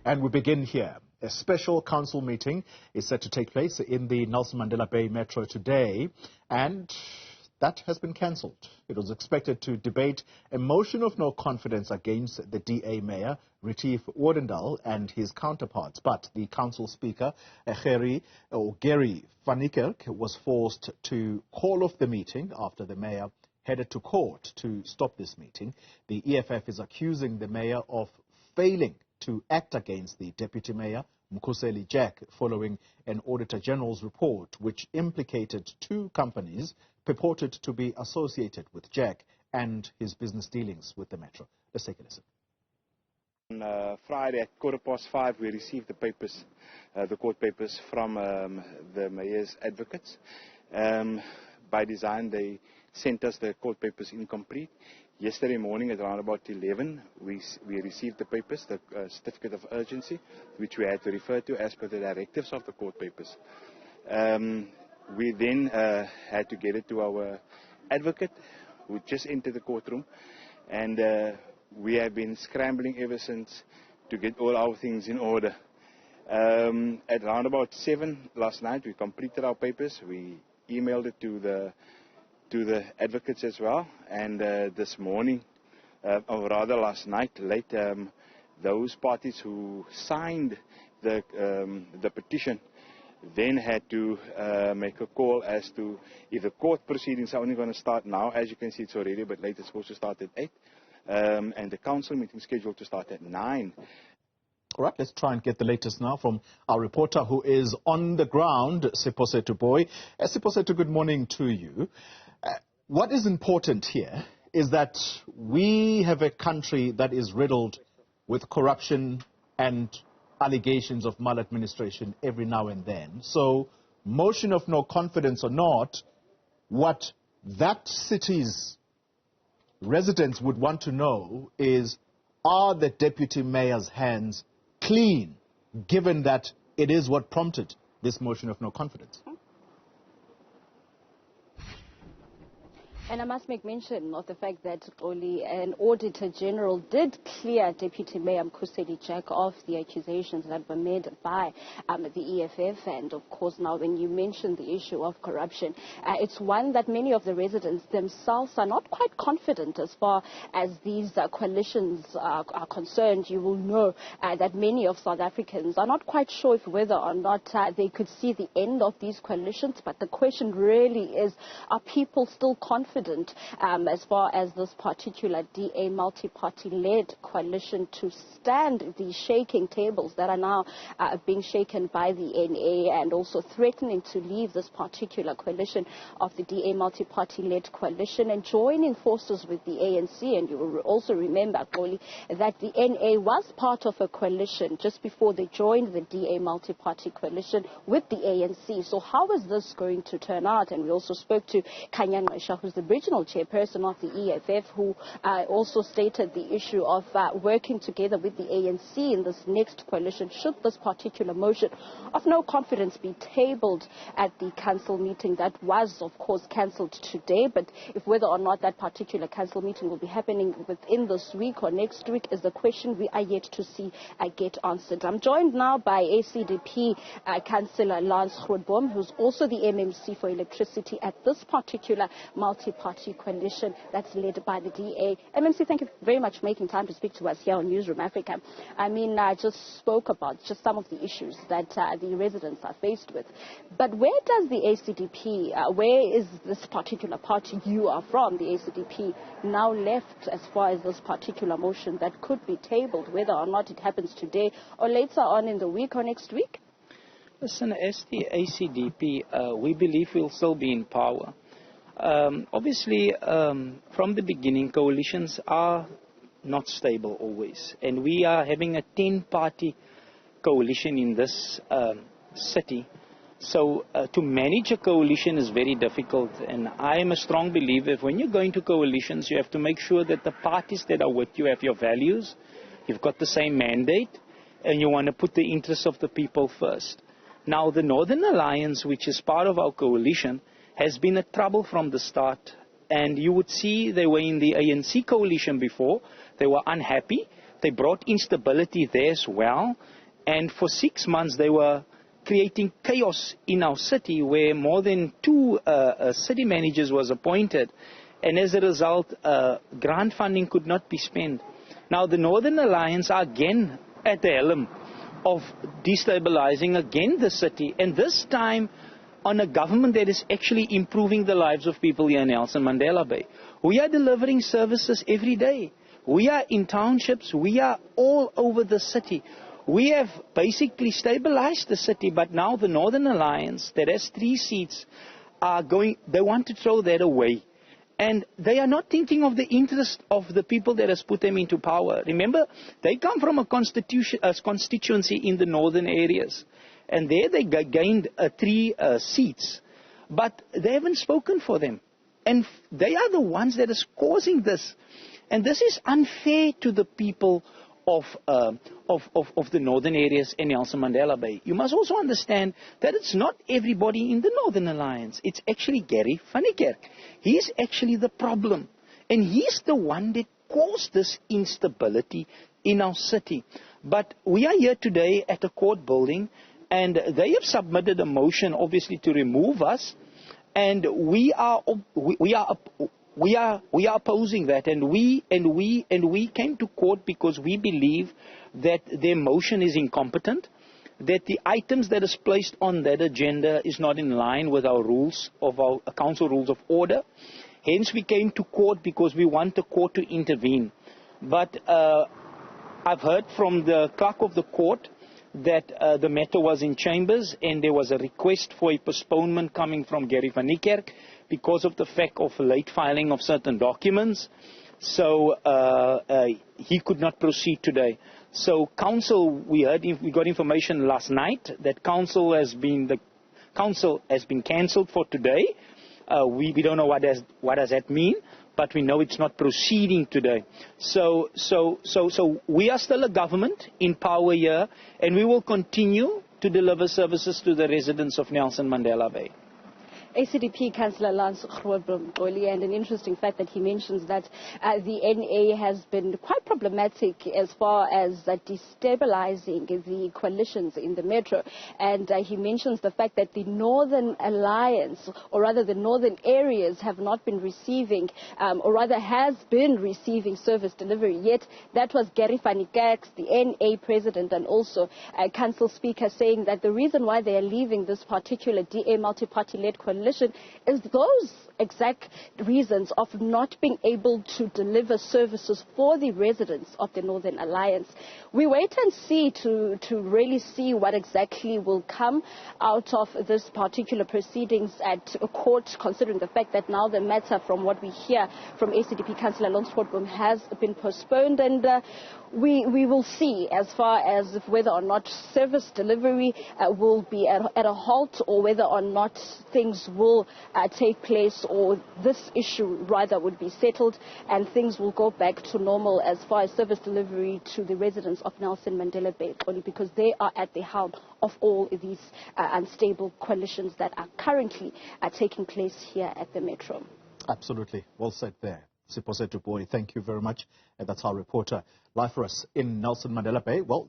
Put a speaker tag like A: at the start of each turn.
A: And we begin here. A special council meeting is set to take place in the Nelson Mandela Bay Metro today, and that has been cancelled. It was expected to debate a motion of no confidence against the DA Mayor Retief Odendaal and his counterparts, but the council speaker, Gary van Niekerk, was forced to call off the meeting after the mayor headed to court to stop this meeting. The EFF is accusing the mayor of failing to act against the Deputy Mayor Mkhuseli Jack following an Auditor-General's report which implicated two companies purported to be associated with Jack and his business dealings with the Metro. Let's take a listen.
B: On Friday at 5:15, we received the papers, the court papers from the mayor's advocates. By design, they sent us the court papers incomplete. Yesterday morning at around about 11, we received the papers, the certificate of urgency, which we had to refer to as per the directives of the court papers. We then had to get it to our advocate, who just entered the courtroom, and we have been scrambling ever since to get all our things in order. At around about 7 last night, we completed our papers. We emailed it to the advocates as well, and this morning, or rather last night late, those parties who signed the petition then had to make a call as to if the court proceedings are only going to start now. As you can see, it's already a bit late. It's supposed to start at 8, and the council meeting scheduled to start at 9.
A: All right, let's try and get the latest now from our reporter who is on the ground, Siphosethu Booi. Siphosethu, good morning to you. What is important here is that we have a country that is riddled with corruption and allegations of maladministration every now and then. So, motion of no confidence or not, what that city's residents would want to know is, are the deputy mayor's hands clean, given that it is what prompted this motion of no confidence?
C: And I must make mention of the fact that only an Auditor-General did clear Deputy Mayor Mkhuseli Jack of the accusations that were made by the EFF. And of course, now when you mention the issue of corruption, it's one that many of the residents themselves are not quite confident as far as these coalitions are concerned. You will know that many of South Africans are not quite sure if whether or not they could see the end of these coalitions. But the question really is, are people still confident as far as this particular DA multi-party-led coalition to stand the shaking tables that are now being shaken by the NA and also threatening to leave this particular coalition of the DA multi-party-led coalition and joining forces with the ANC? And you will also remember, Booi, that the NA was part of a coalition just before they joined the DA multi-party coalition with the ANC. So how is this going to turn out? And we also spoke to Kanya Nqesha, who's the regional chairperson of the EFF, who also stated the issue of working together with the ANC in this next coalition should this particular motion of no confidence be tabled at the council meeting that was, of course, cancelled today. But if whether or not that particular council meeting will be happening within this week or next week is the question we are yet to see get answered. I'm joined now by ACDP councillor Lance Grootboom, who's also the MMC for electricity at this particular multi-party coalition that's led by the DA. MMC, thank you very much for making time to speak to us here on Newzroom Afrika. I mean, I just spoke about just some of the issues that the residents are faced with. But where does the ACDP, where is this particular party you are from, the ACDP, now left as far as this particular motion that could be tabled, whether or not it happens today or later on in the week or next week?
D: Listen, as the ACDP, we believe we'll still be in power. Obviously, from the beginning, coalitions are not stable always. And we are having a 10-party coalition in this city. So to manage a coalition is very difficult. And I am a strong believer, when you're going to coalitions, you have to make sure that the parties that are with you have your values, you've got the same mandate, and you want to put the interests of the people first. Now, the Northern Alliance, which is part of our coalition, has been a trouble from the start. And you would see they were in the ANC coalition before. They were unhappy. They brought instability there as well. And for 6 months, they were creating chaos in our city, where more than 2 city managers was appointed. And as a result, grant funding could not be spent. Now, the Northern Alliance are again at the helm of destabilizing again the city. And this time, on a government that is actually improving the lives of people here in Nelson Mandela Bay. We are delivering services every day. We are in townships. We are all over the city. We have basically stabilized the city, but now the Northern Alliance, that has 3 seats, they want to throw that away. And they are not thinking of the interest of the people that has put them into power. Remember, they come from a constituency in the northern areas. And there they gained 3 seats. But they haven't spoken for them. And they are the ones that is causing this. And this is unfair to the people of the northern areas in Nelson Mandela Bay. You must also understand that it's not everybody in the Northern Alliance. It's actually Gary van Niekerk. He's actually the problem. And he's the one that caused this instability in our city. But we are here today at the court building, and they have submitted a motion, obviously, to remove us. And we are opposing that, and we came to court because we believe that their motion is incompetent, that the items that is placed on that agenda is not in line with our rules of our council rules of order. Hence, we came to court because we want the court to intervene. But I've heard from the clerk of the court that the matter was in chambers, and there was a request for a postponement coming from Gary van Niekerk because of the fact of late filing of certain documents. So he could not proceed today. So council, we got information last night that council has been cancelled for today. We don't know what does that mean, but we know it's not proceeding today. So we are still a government in power here, and we will continue to deliver services to the residents of Nelson Mandela Bay.
C: ACDP Councillor Lance Grootboom, and an interesting fact that he mentions that the NA has been quite problematic as far as destabilizing the coalitions in the metro. And he mentions the fact that the Northern Alliance, or rather the northern areas, have not been receiving, or rather has been receiving service delivery. Yet that was Gary van Niekerk, the NA president, and also council speaker, saying that the reason why they are leaving this particular DA multi-party-led coalition is those exact reasons of not being able to deliver services for the residents of the Northern Alliance. We wait and see to really see what exactly will come out of this particular proceedings at a court, considering the fact that now the matter, from what we hear from ACDP Councillor Lance Grootboom, has been postponed, and we will see as far as whether or not service delivery will be at a halt, or whether or not things will take place, or this issue rather would be settled and things will go back to normal as far as service delivery to the residents of Nelson Mandela Bay, only because they are at the helm of all these unstable coalitions that are currently taking place here at the metro.
A: Absolutely. Well said there. Siphosethu, Booi, thank you very much. And that's our reporter live for us in Nelson Mandela Bay. Well,